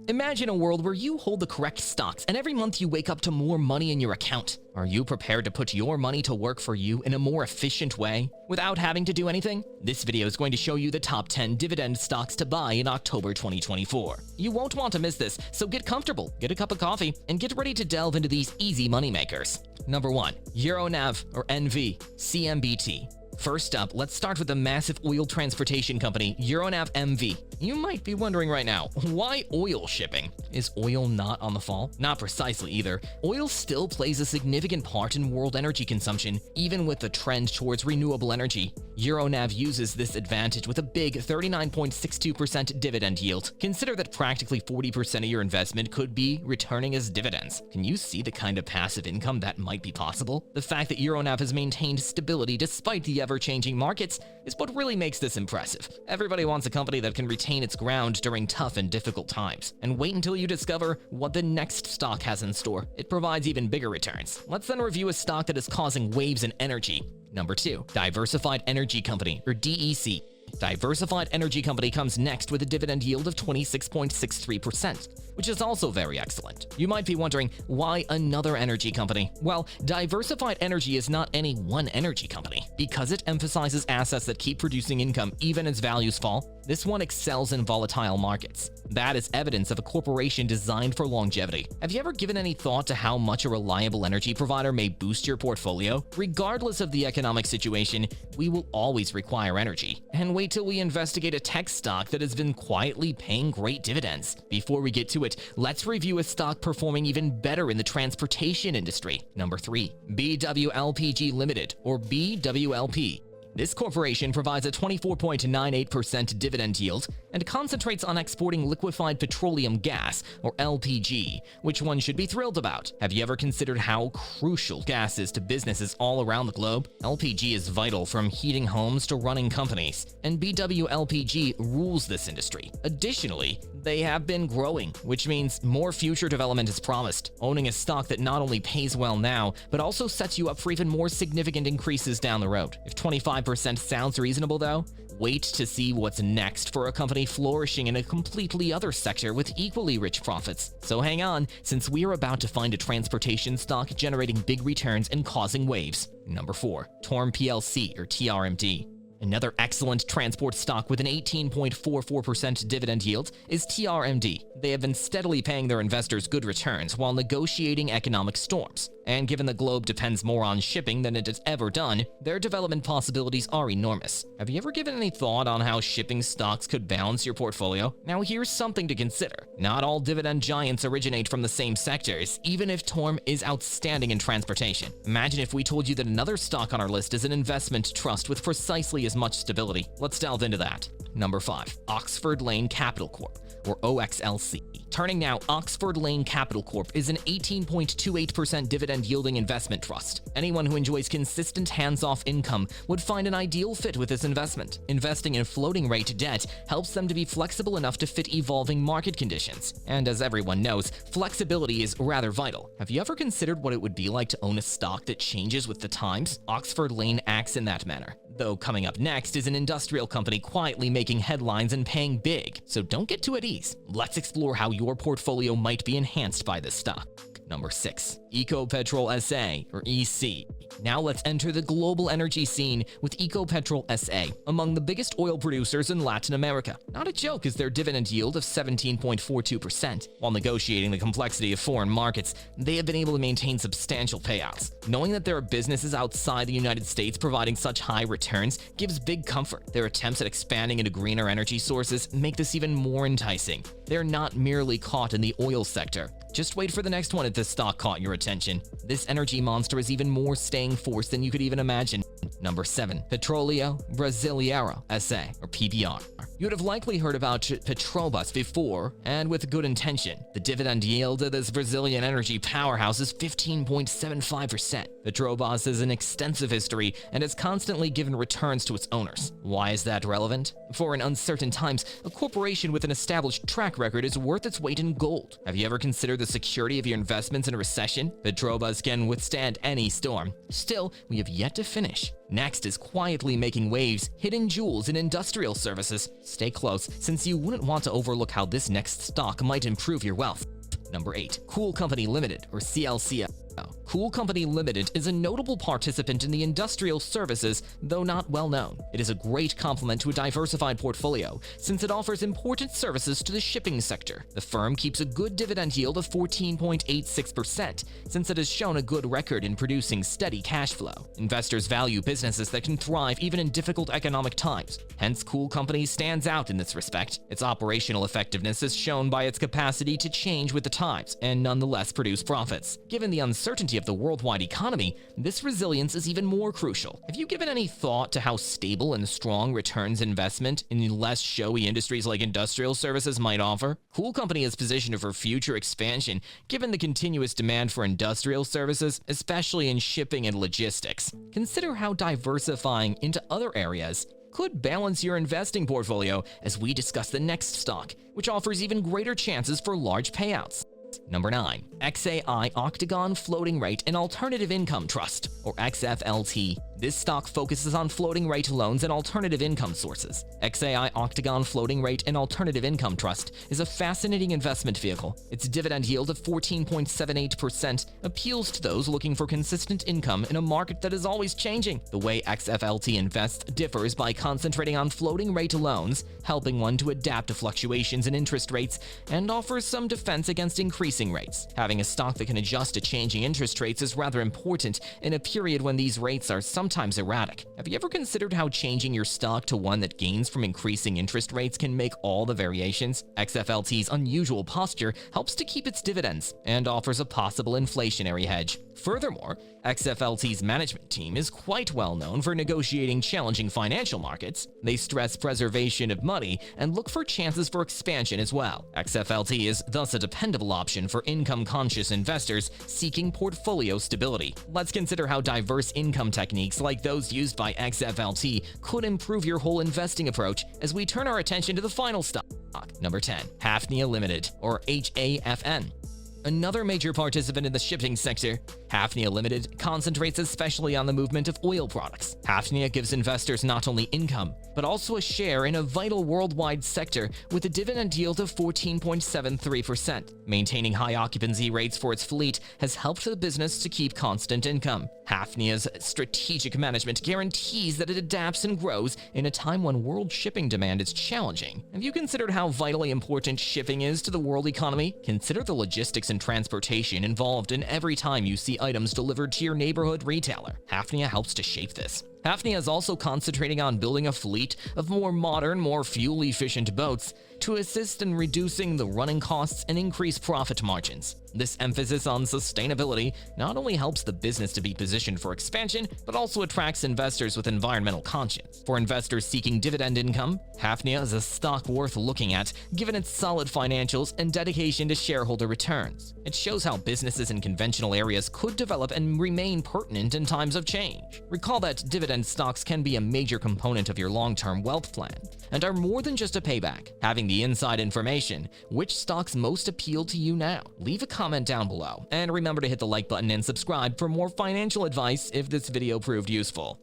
Imagine a world where you hold the correct stocks and every month you wake up to more money in your account. Are you prepared to put your money to work for you in a more efficient way without having to do anything? This video is going to show you the top 10 dividend stocks to buy in October 2024. You won't want to miss this, so get comfortable, get a cup of coffee, and get ready to delve into these easy moneymakers. Number 1. Euronav or NV, CMBT. First up, let's start with the massive oil transportation company, Euronav MV. You might be wondering right now, why oil shipping? Is oil not on the fall? Not precisely either. Oil still plays a significant part in world energy consumption, even with the trend towards renewable energy. Euronav uses this advantage with a big 39.62% dividend yield. Consider that practically 40% of your investment could be returning as dividends. Can you see the kind of passive income that might be possible? The fact that Euronav has maintained stability despite the ever-changing markets is what really makes this impressive. Everybody wants a company that can retain its ground during tough and difficult times. And wait until you discover what the next stock has in store. It provides even bigger returns. Let's then review a stock that is causing waves in energy. Number 2. Diversified Energy Company, or DEC. Diversified Energy Company comes next with a dividend yield of 26.63%, which is also very excellent. You might be wondering, why another energy company? Well, Diversified Energy is not any one energy company. Because it emphasizes assets that keep producing income even as values fall, this one excels in volatile markets. That is evidence of a corporation designed for longevity. Have you ever given any thought to how much a reliable energy provider may boost your portfolio? Regardless of the economic situation, we will always require energy. And wait till we investigate a tech stock that has been quietly paying great dividends. Before we get to it, let's review a stock performing even better in the transportation industry. Number 3. BWLPG Limited, or BWLP. This corporation provides a 24.98% dividend yield and concentrates on exporting liquefied petroleum gas, or LPG, which one should be thrilled about. Have you ever considered how crucial gas is to businesses all around the globe? LPG is vital from heating homes to running companies, and BWLPG rules this industry. Additionally, they have been growing, which means more future development is promised. Owning a stock that not only pays well now, but also sets you up for even more significant increases down the road. If 25% sounds reasonable though, wait to see what's next for a company flourishing in a completely other sector with equally rich profits. So hang on, since we are about to find a transportation stock generating big returns and causing waves. Number 4. TORM PLC, or TRMD. Another excellent transport stock with an 18.44% dividend yield is TRMD. They have been steadily paying their investors good returns while negotiating economic storms. And given the globe depends more on shipping than it has ever done, their development possibilities are enormous. Have you ever given any thought on how shipping stocks could balance your portfolio? Now here's something to consider. Not all dividend giants originate from the same sectors, even if TORM is outstanding in transportation. Imagine if we told you that another stock on our list is an investment trust with precisely as much stability. Let's delve into that. Number 5. Oxford Lane Capital Corp, or OXLC. Turning now, Oxford Lane Capital Corp is an 18.28% dividend-yielding investment trust. Anyone who enjoys consistent hands-off income would find an ideal fit with this investment. Investing in floating-rate debt helps them to be flexible enough to fit evolving market conditions. And as everyone knows, flexibility is rather vital. Have you ever considered what it would be like to own a stock that changes with the times? Oxford Lane acts in that manner. Though coming up next is an industrial company quietly making headlines and paying big. So don't get too at ease. Let's explore how your portfolio might be enhanced by this stock. Number 6. Ecopetrol SA, or EC. Now let's enter the global energy scene with Ecopetrol SA, among the biggest oil producers in Latin America. Not a joke is their dividend yield of 17.42%. While negotiating the complexity of foreign markets, they have been able to maintain substantial payouts. Knowing that there are businesses outside the United States providing such high returns gives big comfort. Their attempts at expanding into greener energy sources make this even more enticing. They're not merely caught in the oil sector. Just wait for the next one if this stock caught your attention. This energy monster is even more staying force than you could even imagine. Number 7. Petróleo Brasileiro SA, or PBR. You would have likely heard about Petrobras before, and with good intention. The dividend yield of this Brazilian energy powerhouse is 15.75%. Petrobras has an extensive history and has constantly given returns to its owners. Why is that relevant? For in uncertain times, a corporation with an established track record is worth its weight in gold. Have you ever considered the security of your investments in a recession? Petrobras can withstand any storm. Still, we have yet to finish. Next is quietly making waves, hidden jewels in industrial services. Stay close, since you wouldn't want to overlook how this next stock might improve your wealth. Number 8. Cool Company Limited, or CLCO. Cool Company Limited is a notable participant in the industrial services, though not well known. It is a great complement to a diversified portfolio, since it offers important services to the shipping sector. The firm keeps a good dividend yield of 14.86%, since it has shown a good record in producing steady cash flow. Investors value businesses that can thrive even in difficult economic times. Hence, Cool Company stands out in this respect. Its operational effectiveness is shown by its capacity to change with the times and nonetheless produce profits. Given the uncertainty of the worldwide economy, this resilience is even more crucial. Have you given any thought to how stable and strong returns investment in less showy industries like industrial services might offer? Cool Company is positioned for future expansion given the continuous demand for industrial services, especially in shipping and logistics. Consider how diversifying into other areas could balance your investing portfolio as we discuss the next stock, which offers even greater chances for large payouts. Number 9. XAI Octagon Floating Rate and Alternative Income Trust, or XFLT. This stock focuses on floating rate loans and alternative income sources. XAI Octagon Floating Rate and Alternative Income Trust is a fascinating investment vehicle. Its dividend yield of 14.78% appeals to those looking for consistent income in a market that is always changing. The way XFLT invests differs by concentrating on floating rate loans, helping one to adapt to fluctuations in interest rates, and offers some defense against increasing rates. Having a stock that can adjust to changing interest rates is rather important in a period when these rates are sometimes erratic. Have you ever considered how changing your stock to one that gains from increasing interest rates can make all the variations? XFLT's unusual posture helps to keep its dividends and offers a possible inflationary hedge. Furthermore, XFLT's management team is quite well known for negotiating challenging financial markets. They stress preservation of money and look for chances for expansion as well. XFLT is thus a dependable option for income-conscious investors seeking portfolio stability. Let's consider how diverse income techniques like those used by XFLT could improve your whole investing approach as we turn our attention to the final stock. Number 10. Hafnia Limited, or HAFN. Another major participant in the shipping sector, Hafnia Limited concentrates especially on the movement of oil products. Hafnia gives investors not only income, but also a share in a vital worldwide sector with a dividend yield of 14.73%. Maintaining high occupancy rates for its fleet has helped the business to keep constant income. Hafnia's strategic management guarantees that it adapts and grows in a time when world shipping demand is challenging. Have you considered how vitally important shipping is to the world economy? Consider the logistics and transportation involved in every time you see items delivered to your neighborhood retailer. Hafnia helps to shape this. Hafnia is also concentrating on building a fleet of more modern, more fuel-efficient boats to assist in reducing the running costs and increase profit margins. This emphasis on sustainability not only helps the business to be positioned for expansion, but also attracts investors with environmental conscience. For investors seeking dividend income, Hafnia is a stock worth looking at, given its solid financials and dedication to shareholder returns. It shows how businesses in conventional areas could develop and remain pertinent in times of change. Recall that dividend stocks can be a major component of your long-term wealth plan, and are more than just a payback. Having the inside information, which stocks most appeal to you now? Leave a comment down below, and remember to hit the like button and subscribe for more financial advice if this video proved useful.